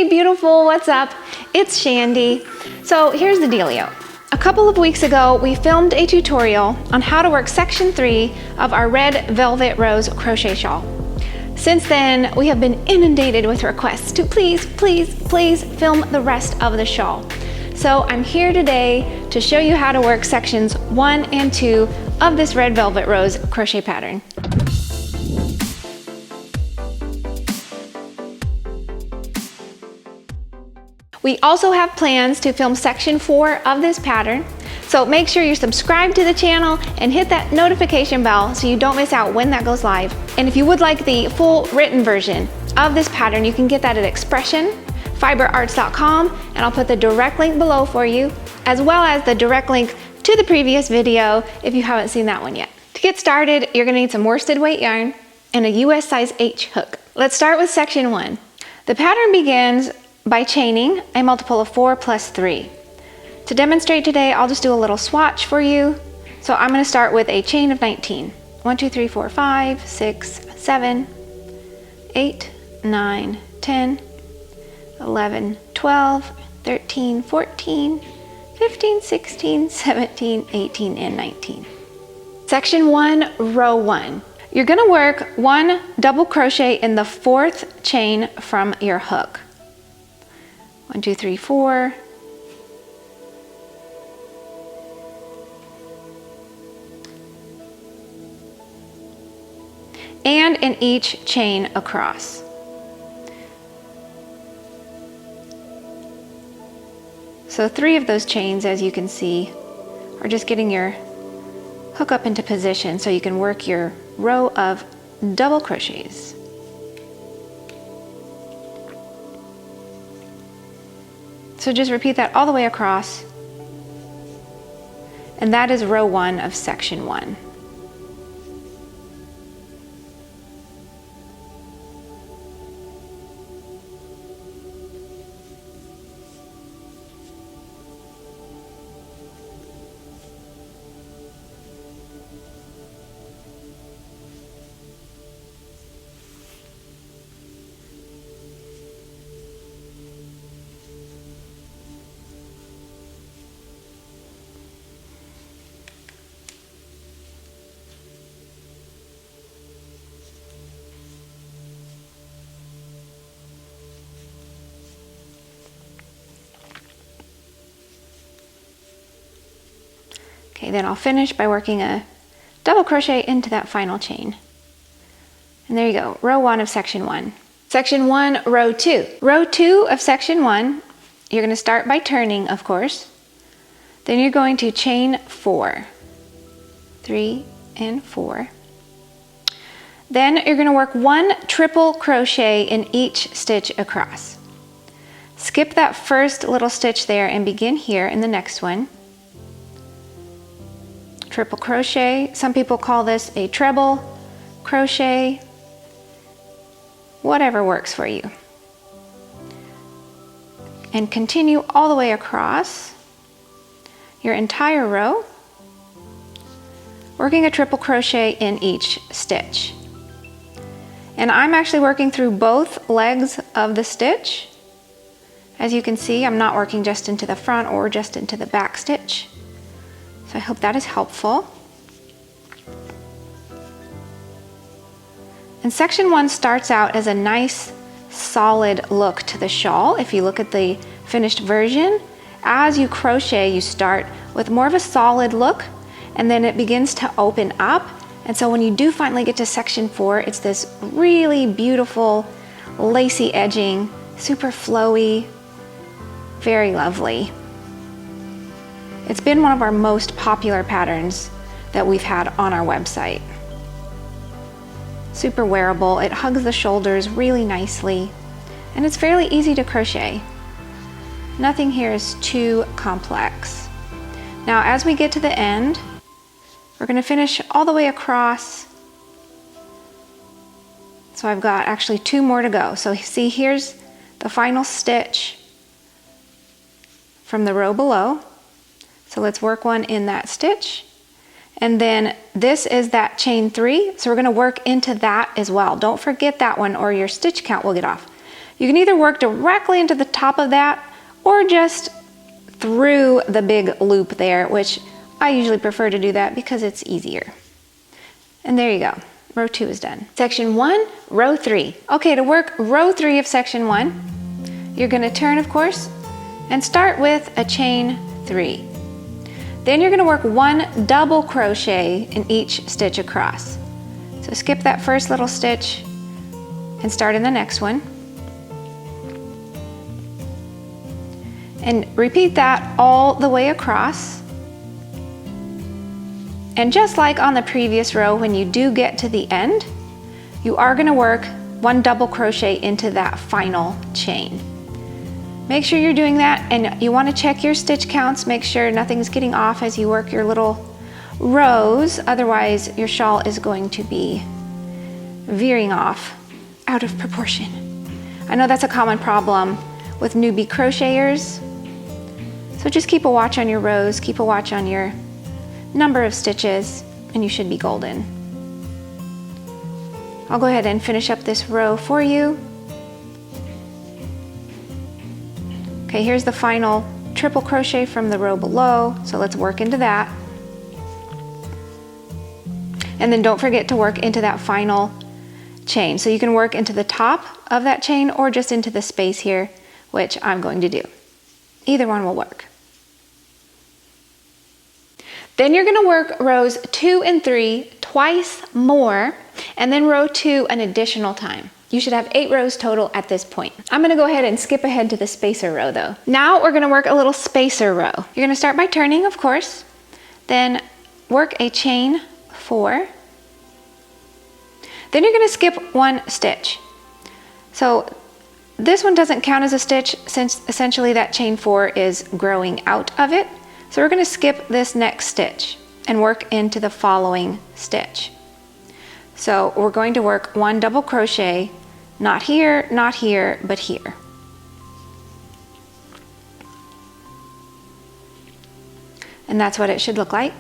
Hey, beautiful, what's up? It's Shandy. So here's the dealio. A couple of weeks ago, we filmed a tutorial on how to work section 3 of our red velvet rose crochet shawl. Since then, we have been inundated with requests to please film the rest of the shawl. So I'm here today to show you how to work sections 1 and 2 of this red velvet rose crochet pattern. We also have plans to film section 4 of this pattern, so make sure you subscribe to the channel and hit that notification bell so you don't miss out when that goes live. And if you would like the full written version of this pattern, you can get that at expressionfiberarts.com, and I'll put the direct link below for you, as well as the direct link to the previous video if you haven't seen that one yet. To get started, you're going to need some worsted weight yarn and a US size H hook. Let's start with section 1. The pattern begins by chaining a multiple of 4 plus 3. To demonstrate today, I'll just do a little swatch for you. So I'm going to start with a chain of 19. 1, 2, 3, 4, 5, 6, 7, 8, 9, 10, 11, 12, 13, 14, 15, 16, 17, 18, and 19. Section 1, row 1. You're going to work 1 double crochet in the 4th chain from your hook. 1, 2, 3, 4. And in each chain across. So 3 of those chains, as you can see, are just getting your hook up into position so you can work your row of double crochets. So just repeat that all the way across, and that is row 1 of section 1. Okay, then I'll finish by working a double crochet into that final chain. And there you go, row 1 of section 1. Section 1, row 2. Row 2 of section 1, you're going to start by turning, of course. Then you're going to chain 4. 3 and 4. Then you're going to work 1 triple crochet in each stitch across. Skip that first little stitch there and begin here in the next one. Triple crochet. Some people call this a treble crochet. Whatever works for you. And continue all the way across your entire row, working a triple crochet in each stitch. And I'm actually working through both legs of the stitch. As you can see, I'm not working just into the front or just into the back stitch. So I hope that is helpful. And section 1 starts out as a nice solid look to the shawl. If you look at the finished version, as you crochet, you start with more of a solid look, and then it begins to open up. And so when you do finally get to section 4, it's this really beautiful lacy edging, super flowy, very lovely. It's been one of our most popular patterns that we've had on our website. Super wearable, it hugs the shoulders really nicely, and it's fairly easy to crochet. Nothing here is too complex. Now as we get to the end, we're going to finish all the way across. So I've got actually 2 more to go. So see, here's the final stitch from the row below. So let's work 1 in that stitch. And then this is that chain 3. So we're going to work into that as well. Don't forget that one or your stitch count will get off. You can either work directly into the top of that or just through the big loop there, which I usually prefer to do that because it's easier. And there you go. Row 2 is done. Section 1, row 3. Okay, to work row 3 of section 1, you're going to turn, of course, and start with a chain 3. Then you're going to work 1 double crochet in each stitch across. So skip that first little stitch and start in the next one. And repeat that all the way across. And just like on the previous row, when you do get to the end, you are going to work 1 double crochet into that final chain. Make sure you're doing that, and you want to check your stitch counts, make sure nothing's getting off as you work your little rows, otherwise your shawl is going to be veering off out of proportion. I know that's a common problem with newbie crocheters, so just keep a watch on your rows, keep a watch on your number of stitches, and you should be golden. I'll go ahead and finish up this row for you. Okay, here's the final triple crochet from the row below, so let's work into that. And then don't forget to work into that final chain. So you can work into the top of that chain or just into the space here, which I'm going to do. Either one will work. Then you're going to work rows 2 and 3 twice more, and then row 2 an additional time. You should have 8 rows total at this point. I'm going to go ahead and skip ahead to the spacer row though. Now we're going to work a little spacer row. You're going to start by turning, of course, then work a chain 4. Then you're going to skip 1 stitch. So this one doesn't count as a stitch since essentially that chain 4 is growing out of it. So we're going to skip this next stitch and work into the following stitch. So we're going to work 1 double crochet, not here, but here. And that's what it should look like.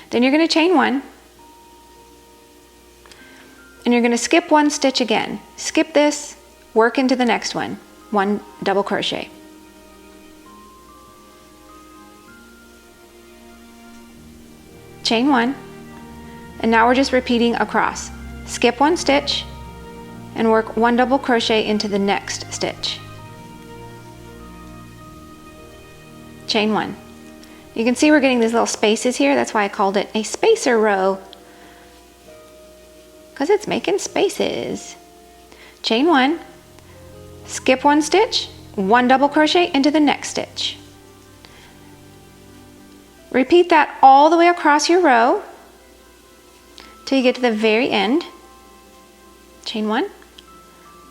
Then you're going to chain 1. And you're going to skip 1 stitch again. Skip this, work into the next one. 1 double crochet. Chain 1. And now we're just repeating across. Skip 1 stitch and work 1 double crochet into the next stitch. Chain 1. You can see we're getting these little spaces here. That's why I called it a spacer row, because it's making spaces. Chain 1, skip 1 stitch, 1 double crochet into the next stitch. Repeat that all the way across your row till you get to the very end. Chain 1,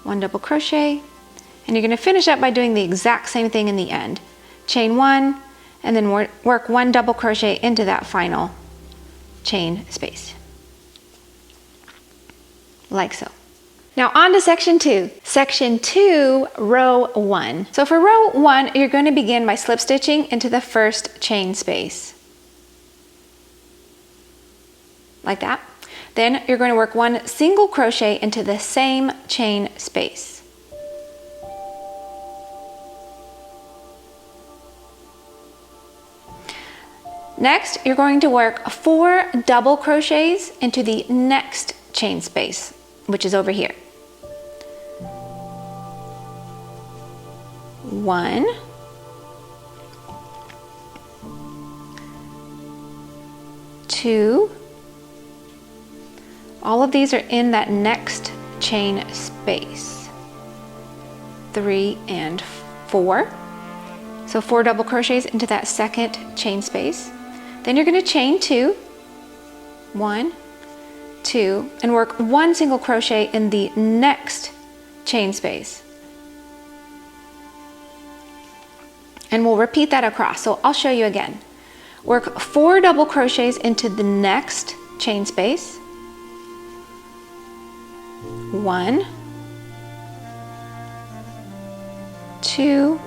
1 double crochet, and you're going to finish up by doing the exact same thing in the end. Chain 1, and then work 1 double crochet into that final chain space. Like so. Now on to section 2. Section 2, row 1. So for row 1, you're going to begin by slip stitching into the first chain space. Like that. Then you're going to work 1 single crochet into the same chain space. Next, you're going to work 4 double crochets into the next chain space, which is over here. 1, 2, all of these are in that next chain space. 3 and 4. So 4 double crochets into that second chain space. Then you're going to chain 2, 1, 2, and work 1 single crochet in the next chain space. And we'll repeat that across. So I'll show you again. Work 4 double crochets into the next chain space. 1, 2,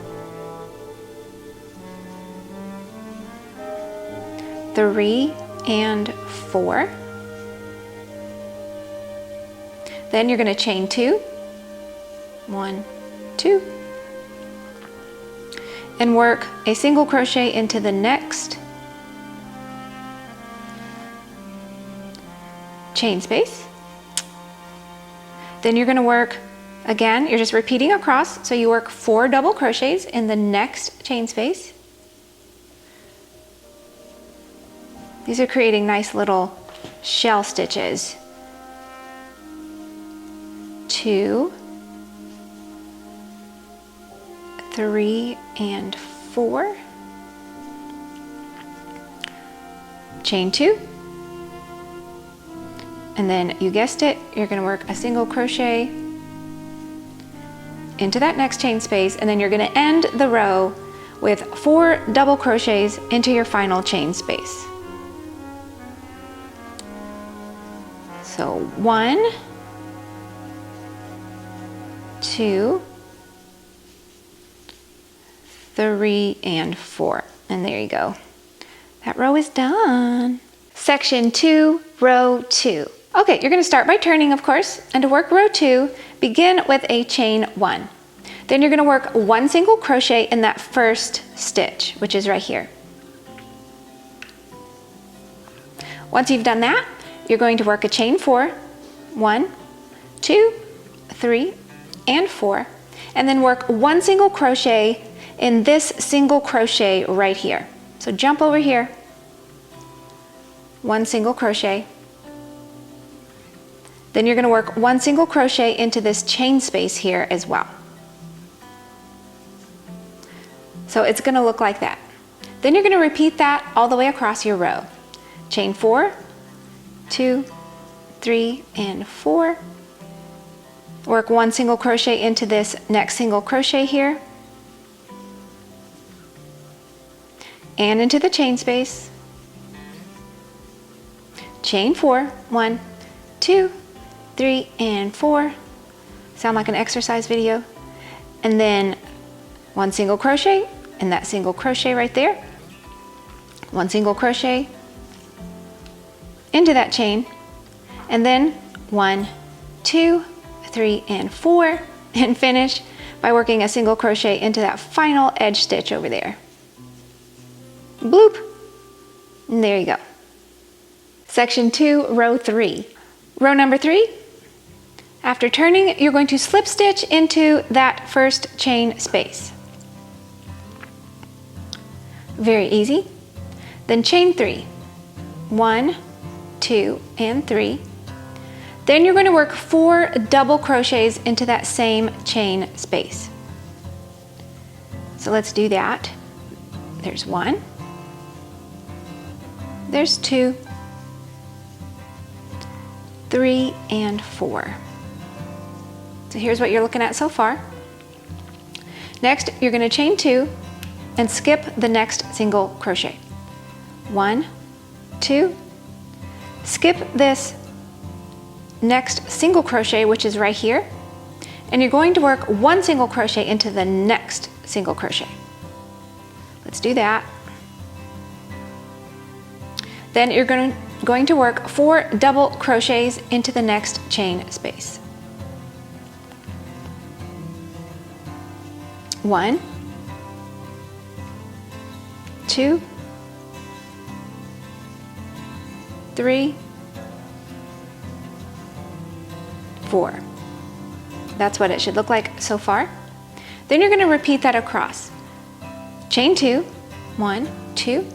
3, and 4. Then you're going to chain 2, 1, 2, and work a single crochet into the next chain space. Then you're going to work again, you're just repeating across, so you work 4 double crochets in the next chain space. These are creating nice little shell stitches. 2, 3, and 4. Chain 2. And then you guessed it, you're going to work a single crochet into that next chain space, and then you're going to end the row with 4 double crochets into your final chain space. So 1, 2, 3, and 4. And there you go. That row is done. Section 2, row 2. Okay, you're going to start by turning, of course, and to work row 2, begin with a chain 1. Then you're going to work 1 single crochet in that first stitch, which is right here. Once you've done that, you're going to work a chain 4, 1, 2, 3, and 4, and then work 1 single crochet in this single crochet right here. So jump over here, 1 single crochet. Then you're going to work 1 single crochet into this chain space here as well. So it's going to look like that. Then you're going to repeat that all the way across your row. Chain 4, 2, 3, and 4. Work 1 single crochet into this next single crochet here, and into the chain space. Chain 4, 1, 2, 3, and 4. Sound like an exercise video. And then 1 single crochet in that single crochet right there. 1 single crochet into that chain, and then 1, 2, 3, and 4, and finish by working a single crochet into that final edge stitch over there. Bloop! And there you go. Section 2, row 3. Row number 3, after turning, you're going to slip stitch into that first chain space. Very easy. Then chain 3, 1, 2, and 3. Then you're going to work 4 double crochets into that same chain space. So let's do that. There's 1, there's 2, 3, and 4. So here's what you're looking at so far. Next, you're going to chain 2 and skip the next single crochet. 1, 2, skip this next single crochet, which is right here, and you're going to work 1 single crochet into the next single crochet. Let's do that. Then you're going to work 4 double crochets into the next chain space. 1, 2, 3, 4. That's what it should look like so far. Then you're going to repeat that across. Chain 2, 1, 2,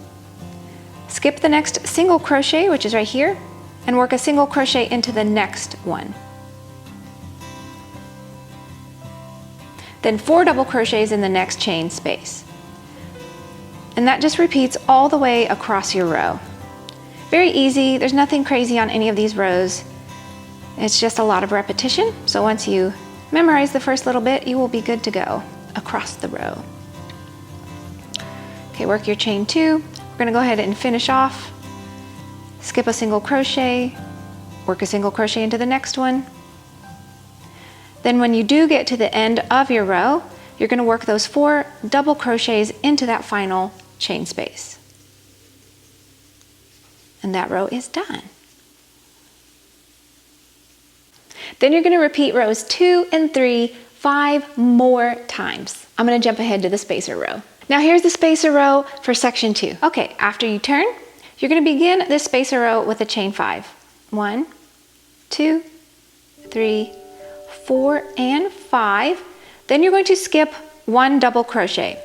skip the next single crochet, which is right here, and work a single crochet into the next one. Then 4 double crochets in the next chain space. And that just repeats all the way across your row. Very easy, there's nothing crazy on any of these rows. It's just a lot of repetition, so once you memorize the first little bit, you will be good to go across the row. Okay, work your chain 2. We're going to go ahead and finish off. Skip a single crochet, work a single crochet into the next one. Then when you do get to the end of your row, you're going to work those 4 double crochets into that final chain space. And that row is done. Then you're going to repeat rows 2 and 3 5 more times. I'm gonna jump ahead to the spacer row. Now here's the spacer row for section 2. Okay, after you turn, you're gonna begin this spacer row with a chain 5. 1, 2, 3, 4, and 5. Then you're going to skip 1 double crochet.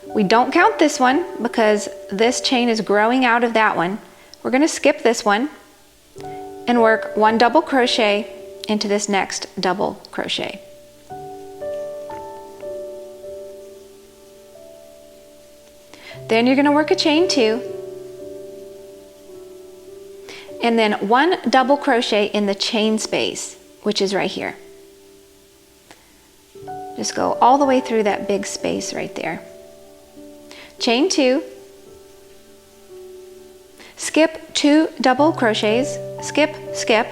We don't count this one because this chain is growing out of that one. We're gonna skip this one and work 1 double crochet into this next double crochet. Then you're gonna work a chain 2, and then 1 double crochet in the chain space, which is right here. Just go all the way through that big space right there. Chain 2, skip 2 double crochets, skip, skip,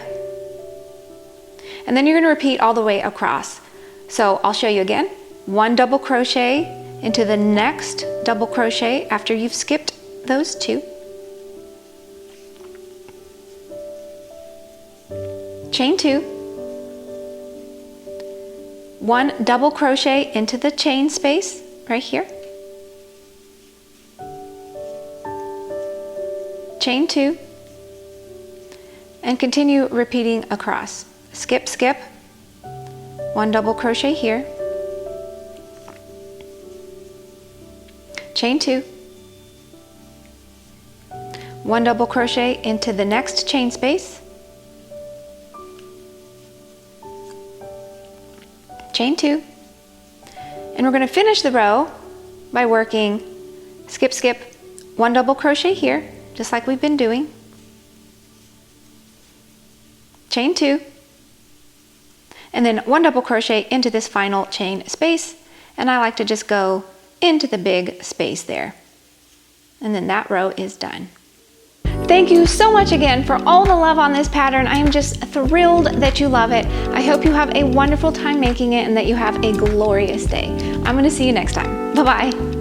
and then you're going to repeat all the way across. So I'll show you again. 1 double crochet into the next double crochet after you've skipped those 2. Chain 2, 1 double crochet into the chain space right here. Chain 2, and continue repeating across. Skip, skip, 1 double crochet here. Chain 2, 1 double crochet into the next chain space. Chain 2, and we're going to finish the row by working skip, skip, 1 double crochet here, just like we've been doing. Chain 2, and then 1 double crochet into this final chain space, and I like to just go into the big space there. And then that row is done. Thank you so much again for all the love on this pattern. I am just thrilled that you love it. I hope you have a wonderful time making it and that you have a glorious day. I'm going to see you next time. Bye-bye.